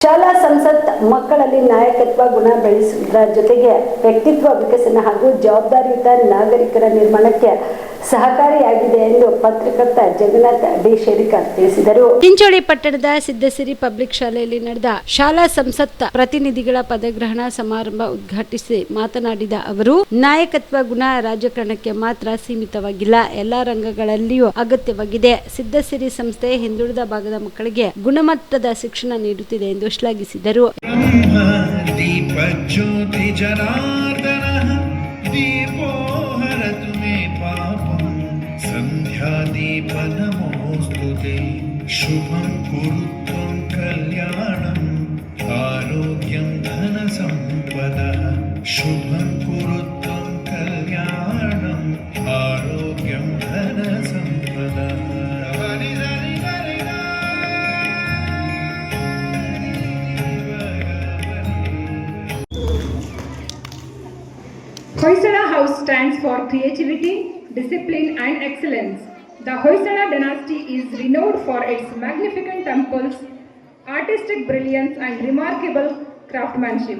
ಶಾಲಾ ಸಂಸತ್ ಮಕ್ಕಳಲ್ಲಿ ನಾಯಕತ್ವ ಗುಣ ಬೆಳೆಸುವುದರ ಜೊತೆಗೆ ವ್ಯಕ್ತಿತ್ವ ವಿಕಸನ ಹಾಗೂ ಜವಾಬ್ದಾರಿಯುತ ನಾಗರಿಕರ ನಿರ್ಮಾಣಕ್ಕೆ ಸಹಕಾರಿಯಾಗಿದೆ ಎಂದು ಪತ್ರಕರ್ತ ಜಗನ್ನಾಥ್ ಡಿ ಶೇರಿಕರ್ ತಿಳಿಸಿದರು. ಚಿಂಚೋಳಿ ಪಟ್ಟಣದ ಸಿದ್ದಸಿರಿ ಪಬ್ಲಿಕ್ ಶಾಲೆಯಲ್ಲಿ ನಡೆದ ಶಾಲಾ ಸಂಸತ್ ಪ್ರತಿನಿಧಿಗಳ ಪದಗ್ರಹಣ ಸಮಾರಂಭ ಉದ್ಘಾಟಿಸಿ ಮಾತನಾಡಿದ ಅವರು, ನಾಯಕತ್ವ ಗುಣ ರಾಜಕಾರಣಕ್ಕೆ ಮಾತ್ರ ಸೀಮಿತವಾಗಿಲ್ಲ, ಎಲ್ಲಾ ರಂಗಗಳಲ್ಲಿಯೂ ಅಗತ್ಯವಾಗಿದೆ. ಸಿದ್ದಸಿರಿ ಸಂಸ್ಥೆ ಹಿಂದುಳಿದ ಭಾಗದ ಮಕ್ಕಳಿಗೆ ಗುಣಮಟ್ಟದ ಶಿಕ್ಷಣ ನೀಡುತ್ತಿದೆ ಎಂದು ಶ್ಲಾಘಿಸಿದರು. ಸಂಧ್ಯಾದೀಪನಮೋಸ್ತುತೆ ಶುಭಂ ಕುರು ತ್ವಂ ಕಲ್ಯಾಣಂ ಆರೋಗ್ಯಂ ಧನ ಸಂಪದಃ ಶುಭಂ ಕುರು ತ್ವಂ ಕಲ್ಯಾಣಂ ಆರೋಗ್ಯಂ ಧನ ಸಂಪದಃ. Hoysala House stands for creativity, discipline and excellence. The Hoysala dynasty is renowned for its magnificent temples, artistic brilliance and remarkable craftsmanship.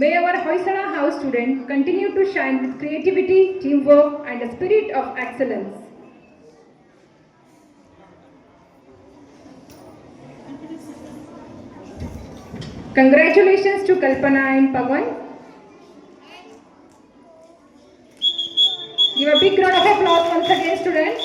May our Hoysala House students continue to shine with creativity, teamwork and a spirit of excellence. Congratulations to Kalpana and Pawan. Give a big round of applause once again, students.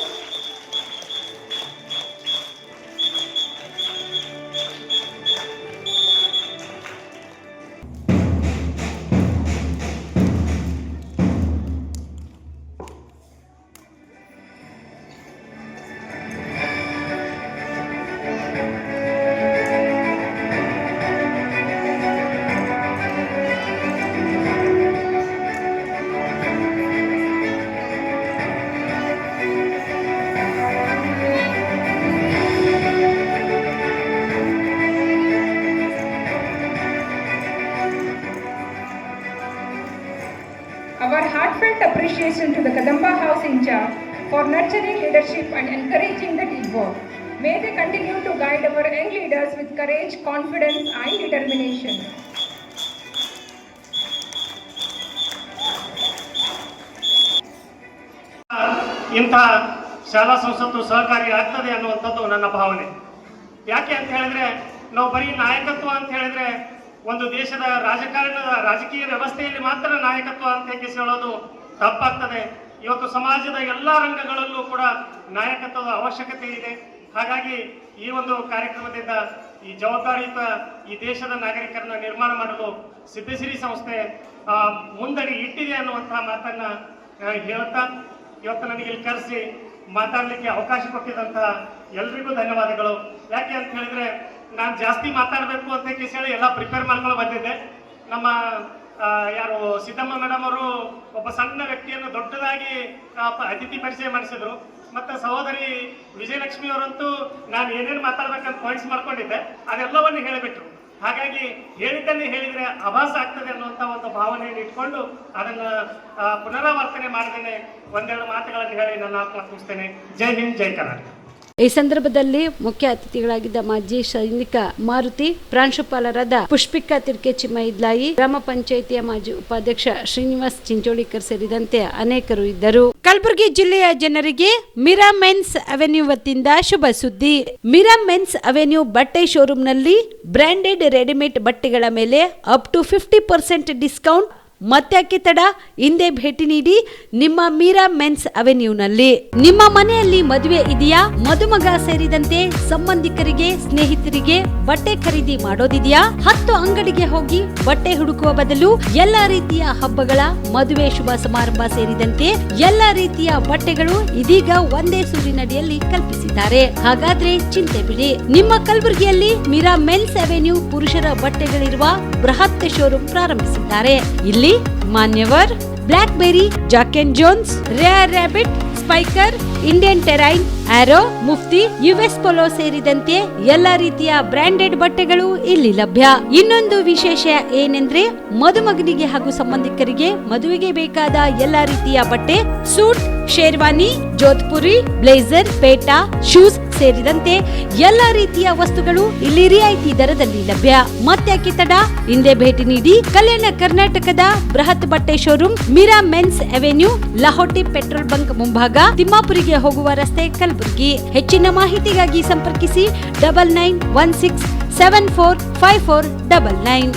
Our heartfelt appreciation to the Kadamba House in charge for nurturing leadership and encouraging the teamwork. May they continue to guide our young leaders with courage, confidence and determination. ಇಂಥ ಶಾಲಾ ಸಂಸತ್ತು ಸಹಕಾರಿ ಆಗ್ತದೆ ಅನ್ನುವಂಥದ್ದು ನನ್ನ ಭಾವನೆ. ಯಾಕೆ ಅಂತ ಹೇಳಿದ್ರೆ, ನಾವು ಬರೀ ನಾಯಕತ್ವ ಅಂತ ಹೇಳಿದ್ರೆ ಒಂದು ದೇಶದ ರಾಜಕೀಯ ವ್ಯವಸ್ಥೆಯಲ್ಲಿ ಮಾತ್ರ ನಾಯಕತ್ವ ಅಂತ ಹೇಳೋದು ತಪ್ಪಾಗ್ತದೆ. ಇವತ್ತು ಸಮಾಜದ ಎಲ್ಲ ರಂಗಗಳಲ್ಲೂ ಕೂಡ ನಾಯಕತ್ವದ ಅವಶ್ಯಕತೆ ಇದೆ. ಹಾಗಾಗಿ ಈ ಒಂದು ಕಾರ್ಯಕ್ರಮದಿಂದ ಈ ಜವಾಬ್ದಾರಿಯುತ ಈ ದೇಶದ ನಾಗರಿಕರನ್ನ ನಿರ್ಮಾಣ ಮಾಡಲು ಸಿದ್ದಸಿರಿ ಸಂಸ್ಥೆ ಮುಂದಡಿ ಇಟ್ಟಿದೆ ಅನ್ನುವಂತಹ ಮಾತನ್ನ ಹೇಳ್ತಾ, ಇವತ್ತು ನನಗೆ ಇಲ್ಲಿ ಕರೆಸಿ ಮಾತಾಡಲಿಕ್ಕೆ ಅವಕಾಶ ಕೊಟ್ಟಿದ್ದಂತಹ ಎಲ್ರಿಗೂ ಧನ್ಯವಾದಗಳು. ಯಾಕೆ ಅಂತ ಹೇಳಿದ್ರೆ, ನಾನು ಜಾಸ್ತಿ ಮಾತಾಡಬೇಕು ಅಂತ ಹೇಳಿ ಎಲ್ಲ ಪ್ರಿಪೇರ್ ಮಾಡ್ಕೊಂಡು ಬಂದಿದ್ದೆ. ನಮ್ಮ ಯಾರು ಸಿದ್ದಮ್ಮ ಮೇಡಮ್ ಅವರು ಒಬ್ಬ ಸಣ್ಣ ವ್ಯಕ್ತಿಯನ್ನು ದೊಡ್ಡದಾಗಿ ಅತಿಥಿ ಪರಿಚಯ ಮಾಡಿಸಿದ್ರು. ಮತ್ತು ಸಹೋದರಿ ವಿಜಯಲಕ್ಷ್ಮಿ ಅವರಂತೂ ನಾನು ಏನೇನು ಮಾತಾಡ್ಬೇಕಂತ ಪಾಯಿಂಟ್ಸ್ ಮಾಡ್ಕೊಂಡಿದ್ದೆ, ಅದೆಲ್ಲವನ್ನು ಹೇಳಿಬಿಟ್ರು. ಹಾಗಾಗಿ ಹೇಳಿದ್ದನ್ನೇ ಹೇಳಿದರೆ ಅಭಾಸ ಆಗ್ತದೆ ಅನ್ನುವಂಥ ಒಂದು ಭಾವನೆಯನ್ನು ಇಟ್ಕೊಂಡು ಅದನ್ನು ಪುನರಾವರ್ತನೆ ಮಾಡದೇನೆ ಒಂದೆರಡು ಮಾತುಗಳನ್ನು ಹೇಳಿ ನನ್ನ ಆತ್ಮ ಮುಗಿಸ್ತೇನೆ. ಜೈ ಹಿಂದ್, ಜೈ ಕರ್ನಾಟಕ. ಈ ಸಂದರ್ಭದಲ್ಲಿ ಮುಖ್ಯ ಅತಿಥಿಗಳಾಗಿದ್ದ ಮಾಜಿ ಸೈನಿಕ ಮಾರುತಿ, ಪ್ರಾಂಶುಪಾಲರಾದ ಪುಷ್ಪಿಕಾ ತಿರ್ಕೆಚಿಮ್ಮ ಇದ್ಲಾಯಿ, ಗ್ರಾಮ ಪಂಚಾಯಿತಿಯ ಮಾಜಿ ಉಪಾಧ್ಯಕ್ಷ ಶ್ರೀನಿವಾಸ್ ಚಿಂಚೋಳಿಕರ್ ಸೇರಿದಂತೆ ಅನೇಕರು ಇದ್ದರು. ಕಲಬುರಗಿ ಜಿಲ್ಲೆಯ ಜನರಿಗೆ ಮಿರಾ ಮೆನ್ಸ್ ಅವೆನ್ಯೂ ವತಿಯಿಂದ ಶುಭ ಸುದ್ದಿ. ಮಿರಾ ಮೆನ್ಸ್ ಅವೆನ್ಯೂ ಬಟ್ಟೆ ಶೋರೂಮ್ನಲ್ಲಿ ಬ್ರಾಂಡೆಡ್ ರೆಡಿಮೇಡ್ ಬಟ್ಟೆಗಳ ಮೇಲೆ ಅಪ್ ಟು 50% ಡಿಸ್ಕೌಂಟ್. ಮತ್ತ್ಯಾಕೆ ತಡ, ಹಿಂದೆ ಭೇಟಿ ನೀಡಿ ನಿಮ್ಮ ಮೀರಾ ಮೆನ್ಸ್ ಅವೆನ್ಯೂನಲ್ಲಿ. ನಿಮ್ಮ ಮನೆಯಲ್ಲಿ ಮದುವೆ ಇದೆಯಾ, ಮದುಮಗ ಸೇರಿದಂತೆ ಸಂಬಂಧಿಕರಿಗೆ ಸ್ನೇಹಿತರಿಗೆ ಬಟ್ಟೆ ಖರೀದಿ ಮಾಡೋದಿದೆಯಾ? 10 ಅಂಗಡಿಗೆ ಹೋಗಿ ಬಟ್ಟೆ ಹುಡುಕುವ ಬದಲು ಎಲ್ಲಾ ರೀತಿಯ ಹಬ್ಬಗಳ, ಮದುವೆ, ಶುಭ ಸಮಾರಂಭ ಸೇರಿದಂತೆ ಎಲ್ಲಾ ರೀತಿಯ ಬಟ್ಟೆಗಳು ಇದೀಗ ಒಂದೇ ಸೂರಿನಡಿಯಲ್ಲಿ ಕಲ್ಪಿಸಿದ್ದಾರೆ. ಹಾಗಾದ್ರೆ ಚಿಂತೆ ಬಿಡಿ, ನಿಮ್ಮ ಕಲಬುರಗಿಯಲ್ಲಿ ಮೀರಾ ಮೆನ್ಸ್ ಅವೆನ್ಯೂ ಪುರುಷರ ಬಟ್ಟೆಗಳಿರುವ ಬೃಹತ್ ಶೋರೂಮ್ ಪ್ರಾರಂಭಿಸಿದ್ದಾರೆ. ಇಲ್ಲಿ Manyavar, Blackberrys, Jack and Jones, Rare Rabbit, Spykar, Indian Terrain, Arrow, Mufti, US Polo ಸೇರಿದಂತೆ ಎಲ್ಲಾ ರೀತಿಯ ಬ್ರಾಂಡೆಡ್ ಬಟ್ಟೆಗಳು ಇಲ್ಲಿ ಲಭ್ಯ. ಇನ್ನೊಂದು ವಿಶೇಷ ಏನೆಂದ್ರೆ, ಮದುಮಗನಿಗೆ ಹಾಗೂ ಸಂಬಂಧಿಕರಿಗೆ ಮದುವೆಗೆ ಬೇಕಾದ ಎಲ್ಲಾ ರೀತಿಯ ಬಟ್ಟೆ, ಸೂಟ್, ಶೇರ್ವಾನಿ, ಜೋಧ್ಪುರಿ, ಬ್ಲೇಸರ್, ಪೇಟಾ, ಶೂಸ್ ಸೇರಿದಂತೆ ಎಲ್ಲ ರೀತಿಯ ವಸ್ತುಗಳು ಇಲ್ಲಿ ರಿಯಾಯಿತಿ ದರದಲ್ಲಿ ಲಭ್ಯ. ಮತ್ತ್ಯಾಕೆ ತಡ? ಹಿಂದೆ ಭೇಟಿ ನೀಡಿ. ಕಲ್ಯಾಣ ಕರ್ನಾಟಕದ ಬೃಹತ್ ಬಟ್ಟೆ showroom, Meera men's avenue, Lahoti petrol bunk ಮುಂಭಾಗ, ತಿಮ್ಮಾಪುರಿಗೆ ಹೋಗುವ ರಸ್ತೆ, ಕಲಬುರಗಿ. ಹೆಚ್ಚಿನ ಮಾಹಿತಿಗಾಗಿ ಸಂಪರ್ಕಿಸಿ 9916745499.